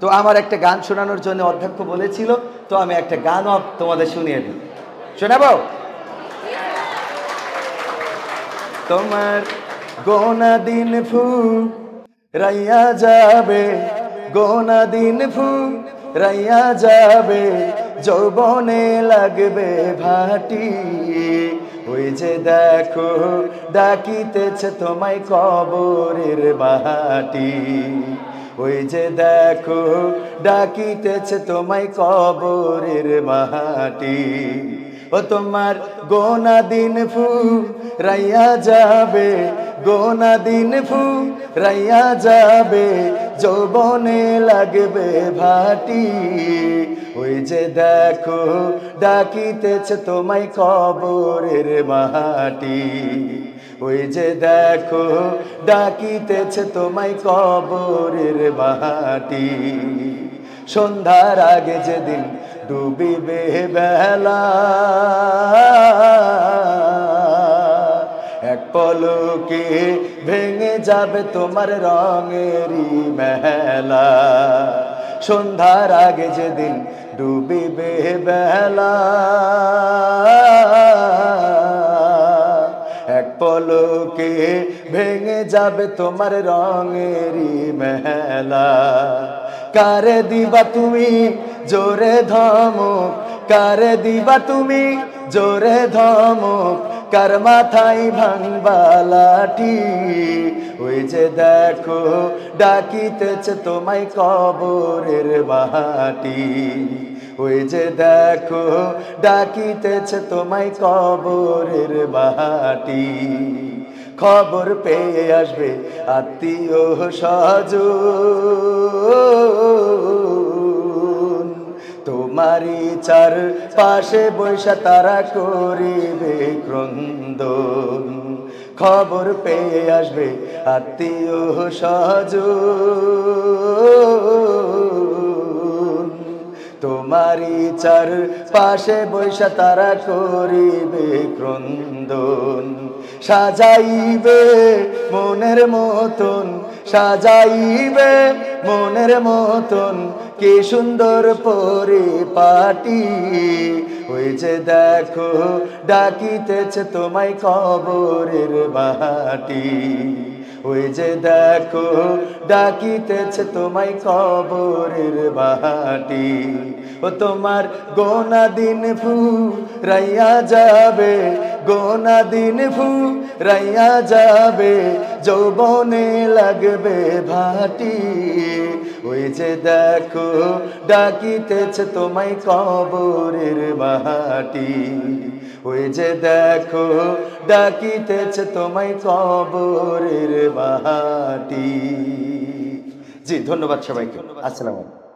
তো আমার একটা গান শোনানোর জন্য অধ্যক্ষ বলেছিল, তো আমি একটা গানও তোমাদের শুনিয়ে দিই। শোনাবো? তোমার গোনা দিন রাইয়া যাবে, গোনা দিন রাইয়া যাবে, যৌবনে লাগবে ভাটি। ওই যে দেখো ডাকিতেছে তোমায় কবরের মাটি। ওই যে দেখো ডাকিতেছে তোমায় কবরের মাটি। ও তোমার গোনা দিন রাইয়া যাবে, গোনা দিন রাইয়া যাবে, যৌবনে লাগবে ভাটি। ওই যে দেখো ডাকিতেছে তোমায় কবরের মাটি। ওই যে দেখো ডাকিতেছে তোমায় কবরের মাটি। সন্ধ্যার আগে যেদিন ডুবিবে বেলা, এক পলকে ভেঙে যাবে তোমার রঙেরই মেলা। সন্ধ্যার আগে যেদিন ডুবিবে বেলা, এক পলকে ভেঙে যাবে তোমার রঙেরই মেলা। কারে দিবা তুমি জোরে ধমক, কারে দিবা তুমি জোরে ধমক, কার মাথায় ভাঙবা লাঠি। ওই যে দেখো ডাকিতেছে তোমায় কবরের মাটি। ওই যে দেখো ডাকিতেছে তোমায় কবরের মাটি। খবর পেয়ে আসবে আত্মীয় স্বজন, তোমারই চার পাশে বৈশা তারা করিবে ক্রন্দন। খবর পেয়ে আসবে আত্মীয় স্বজন, তোমারই চার পাশে বৈশা তারা করিবে ক্রন্দন। সাজাইবে মনের মতন, সাজাইবে মনের মতন, কি সুন্দর পরিপাটি। ওই যে দেখো ডাকিতেছে তোমায় কবরের মাটি। ওই যে দেখো ডাকিতেছে তোমায় কবরের মাটি। ও তোমার গোনা দিন রাইয়া যাবে, গোনা দিন রাইয়া যাবে, যৌবনে লাগবে ভাটি। ওই যে দেখো ডাকিতেছে তোমায় কবরের মাটি। ওই যে দেখো ডাকিতেছে তোমায় কবরের মাটি। জি ধন্যবাদ সবাইকে। আসসালামু আলাইকুম।